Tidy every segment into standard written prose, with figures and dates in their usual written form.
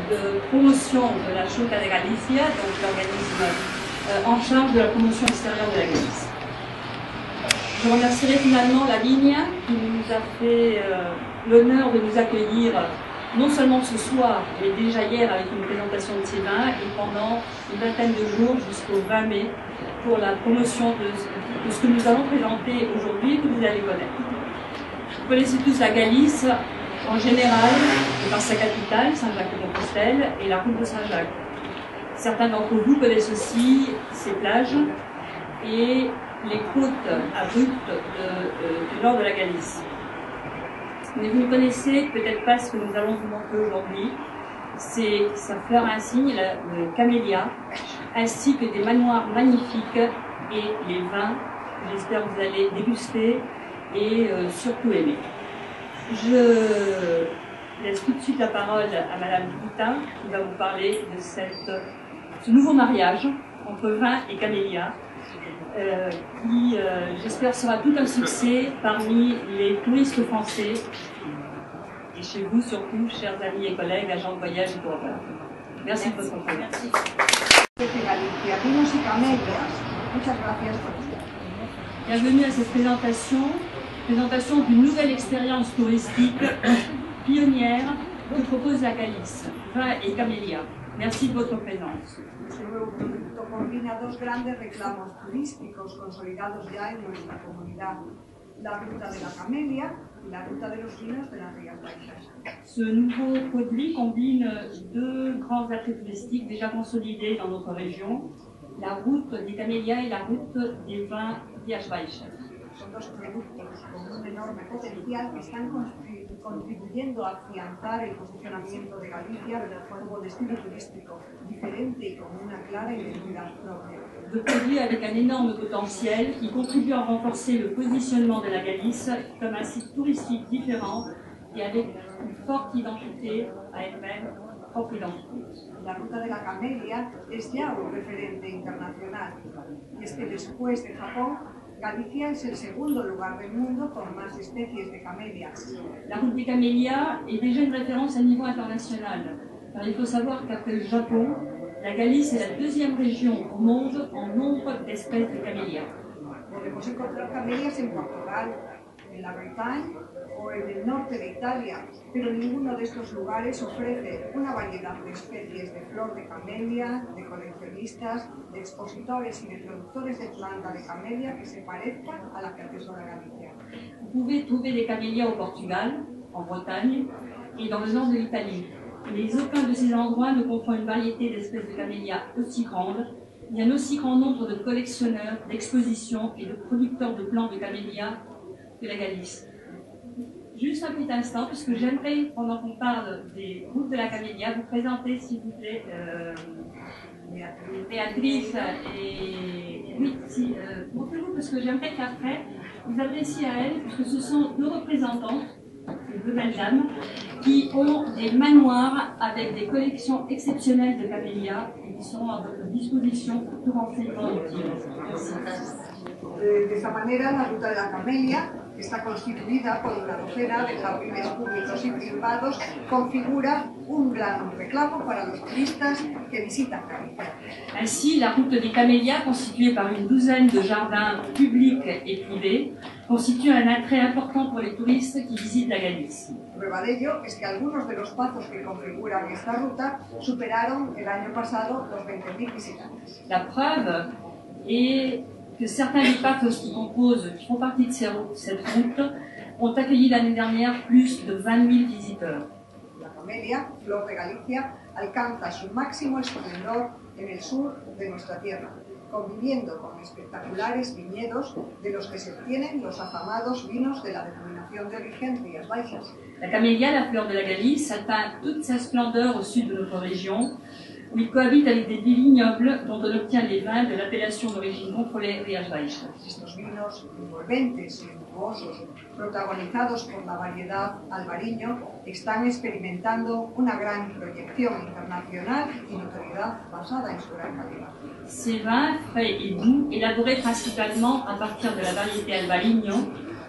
de promotion de la Xunta de Galicia, donc l'organisme en charge de la promotion extérieure de la Galice. Je remercierai finalement la Vigna qui nous a fait l'honneur de nous accueillir non seulement ce soir, mais déjà hier avec une présentation de ses vins et pendant une vingtaine de jours jusqu'au 20 mai pour la promotion de ce que nous allons présenter aujourd'hui que vous allez connaître. Vous connaissez tous la Galice en général par sa capitale, Saint-Jacques-de-Compostelle et la route de Saint-Jacques. Certains d'entre vous connaissent aussi ses plages et les côtes abruptes du nord de la Galice. Mais vous ne connaissez peut-être pas ce que nous allons vous montrer aujourd'hui. C'est sa fleur insigne, le camélia, ainsi que des manoirs magnifiques et les vins que j'espère que vous allez déguster et surtout aimer. Je laisse tout de suite la parole à Madame Boutin qui va vous parler de ce nouveau mariage entre vin et camélia qui, j'espère, sera tout un succès parmi les touristes français et chez vous surtout, chers amis et collègues, agents de voyage et tour. Merci de votre compréhension. Bienvenue à cette présentation d'une nouvelle expérience touristique pionnière que propose la Galice, vin et camélia. Merci de votre présence. Este nuevo producto combina dos grandes reclamos turísticos consolidados ya en nuestra comunidad, la ruta de la camélia y la ruta de los vinos de las Rías Baixas. Ce nouveau produit combine deux grands attraits touristiques déjà consolidés dans notre région, la route des camélias et la route des vins Rías Baixas. Son dos productos con un enorme potencial que están contribuyendo a afianzar el posicionamiento de Galicia como destino turístico diferente y con una clara identidad propia. De produits avec un énorme potentiel qui contribue à renforcer le positionnement de la Galice comme un site touristique différent et avec une forte identité à elle-même, propre identité. La ruta de la camélia es ya un referente internacional y es que después de Japón, Galicia es el segundo lugar del mundo con más especies de camélias. La route des camélias est déjà une référence à niveau international, car il faut savoir qu'après le Japon, la Galice est la deuxième région au monde en nombre d'espèces de camélias. Podemos encontrar camélias en Portugal, en la Bretagne o en el norte de Italia, pero ninguno de estos lugares ofrece una variedad de especies de flor de camélia, de coleccionistas, de expositores y de productores de planta de camélia que se parezca a la que atesora Galicia. Vous pouvez trouver des camélias au Portugal, en Bretagne et dans le nord de l'Italie. Mais aucun de ces endroits ne comprend une variété d'espèces de camélias aussi grande, ni un aussi grand nombre de collectionneurs, d'expositions et de producteurs de plants de camélias que la Galice. Juste un petit instant, puisque j'aimerais, pendant qu'on parle des routes de la camélia, vous présenter, s'il vous plaît, Béatrice et... Oui, si, montrez-vous, parce que j'aimerais qu'après, vous adressiez à elle, puisque ce sont deux représentantes, ces deux belles dames, qui ont des manoirs avec des collections exceptionnelles de camélias et qui sont à votre disposition pour tout renseignement utile. Merci. De esa manera, la ruta de la camélia está constituida por una docena de jardines públicos y privados, configura un gran reclamo para los turistas que visitan Galicia. Ainsi, la route des camélias, constituée par une douzaine de jardins publics et privés, constitue un attrait important pour les touristes qui visitent la Galice. Prueba de ello es que algunos de los pazos que configuran esta ruta superaron el año pasado los 20.000 visitantes. La preuve est que certains des pathos qui font partie de cette route ont accueilli l'année dernière plus de 20 000 visiteurs. La camélia, flor de Galicia, alcanza su máximo esplendor en el sur de nuestra tierra, conviviendo con espectaculares viñedos de los que se obtienen los afamados vinos de la denominación de origen Rías Baixas. La camélia, la fleur de la Galice, atteint toute sa splendeur au sud de notre région, où il cohabite avec des vignobles dont on obtient les vins de l'appellation d'origine contrôlée Rías Baixas. Estos vinos envolventes y untuosos, protagonizados por la variedad albariño, están experimentando una gran proyección internacional y notoriedad basada en su gran calidad. Ces vins frais et doux, élaborés principalement à partir de la variété Albarino,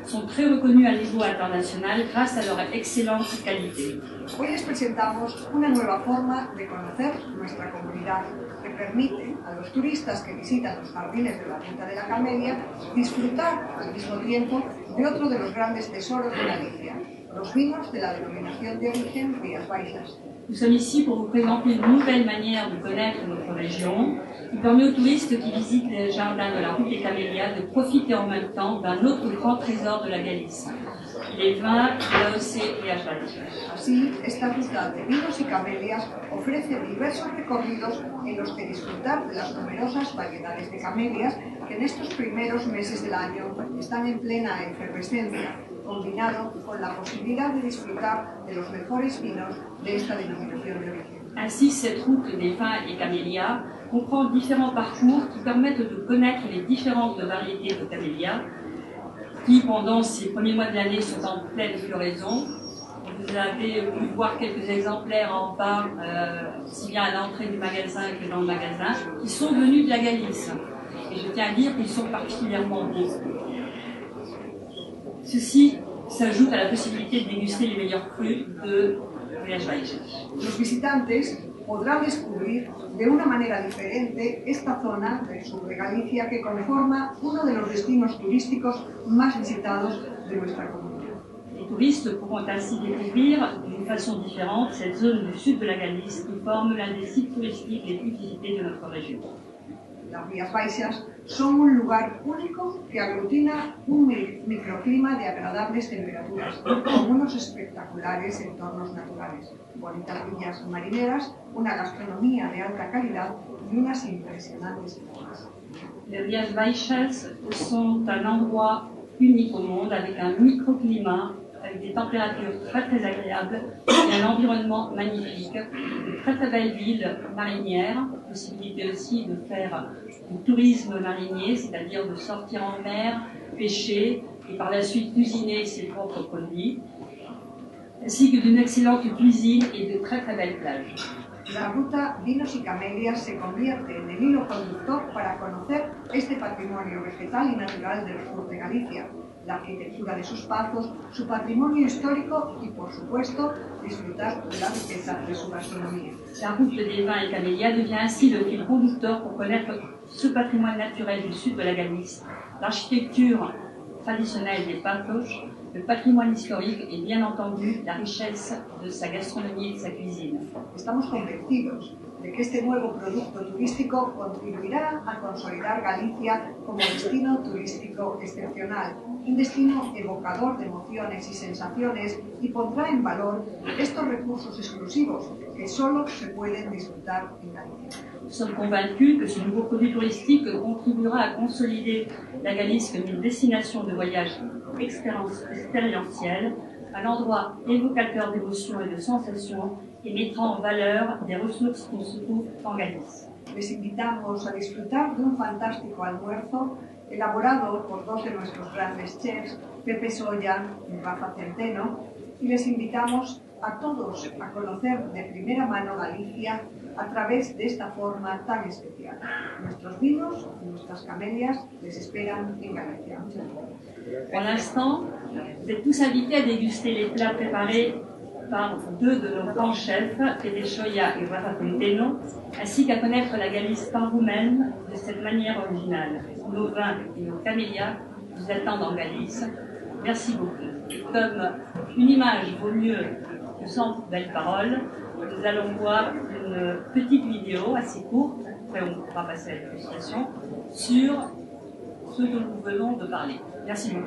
sont très reconnus à niveau international grâce à leur excellente qualité. Hoy les presentamos una nueva forma de conocer nuestra comunidad que permite a los turistas que visitan los jardines de la Ruta de la Camelia disfrutar al mismo tiempo de otro de los grandes tesoros de Galicia, los vinos de la denominación de origen Rías Baixas. Nous sommes ici pour vous présenter une nouvelle manière de connaître notre région qui permet aux touristes qui visitent les jardins de la Route des Camélias de profiter en même temps d'un autre grand trésor de la Galicie, les vins de l'AOC Rías Baixas. Así, esta ruta de vinos y camelias ofrece diversos recorridos en los que disfrutar de las numerosas variedades de camelias que en estos primeros meses del año están en plena efervescencia, combinado con la posibilidad de disfrutar de los mejores vinos de esta denominación de origen. Ainsi, cette route des vins et camélias comprend différents parcours qui permettent de connaître les différentes variétés de camélias qui, pendant ces premiers mois de l'année, sont en pleine floraison. Vous avez pu voir quelques exemplaires en bas, si bien à l'entrée du magasin que dans le magasin, qui sont venus de la Galice. Et je tiens à dire qu'ils sont particulièrement beaux. Ceci s'ajoute à la possibilité de déguster les meilleurs crus de Rías Baixas. Los visitantes podrán descubrir de una manera diferente esta zona del sur de Galicia que conforma uno de los destinos turísticos más visitados de nuestra comunidad. Les touristes pourront ainsi découvrir d'une façon différente cette zone du sud de la Galice qui forme l'un des sites touristiques les plus visités de notre région. Las Rías Baixas son un lugar único que aglutina un microclima de agradables temperaturas, con unos espectaculares entornos naturales, bonitas villas marineras, una gastronomía de alta calidad y unas impresionantes playas. Les Rías Baixas sont un endroit unique au monde avec un microclimat, avec des températures très agréables et un environnement magnifique, de très belles villes marinières, possibilité aussi de faire du tourisme marinier, c'est-à-dire de sortir en mer, pêcher et par la suite cuisiner ses propres produits, ainsi que d'une excellente cuisine et de très belles plages. La ruta Vinos y Camelias se convierte en el hilo conductor para conocer este patrimonio vegetal y natural del sur de Galicia, la arquitectura de sus pazos, su patrimonio histórico y, por supuesto, disfrutar de la riqueza de su gastronomía. La route des vins et camélias devient ainsi le fil conducteur pour connaître ce patrimoine naturel du sud de la Galice, l'architecture traditionnelle des pazos, le patrimoine historique et bien entendu la richesse de sa gastronomie et de sa cuisine. Estamos convencidos de que este nuevo producto turístico contribuirá a consolidar Galicia como destino turístico excepcional, un destino evocador de emociones y sensaciones y pondrá en valor estos recursos exclusivos que solo se pueden disfrutar en Galicia. Nous sommes convaincus que ce nouveau produit touristique contribuera à consolider la Galice comme une destination de voyage expérientielle, un endroit évocateur d'émotions et de sensations et mettra en valeur des ressources qu'on se trouve en Galice. Les invitamos a disfrutar de un fantástico almuerzo elaborado por dos de nuestros grandes chefs, Pepe Soya y Rafa Centeno, y les invitamos a todos a conocer de primera mano Galicia a través de esta forma tan especial. Nuestros vinos y nuestras camelias les esperan en Galicia. Pour l'instant, vous êtes tous invités à déguster les plats préparés par deux de nos grands chefs, Pepe Soya et Rafa Centeno, ainsi qu'à connaître la Galice par vous-même de cette manière originale. Nos vins et nos camélias vous attendent en Galice. Merci beaucoup. Comme une image vaut mieux que 100 belles paroles, nous allons voir une petite vidéo assez courte, après on pourra passer à la dégustation, sur ce dont nous venons de parler. Merci beaucoup.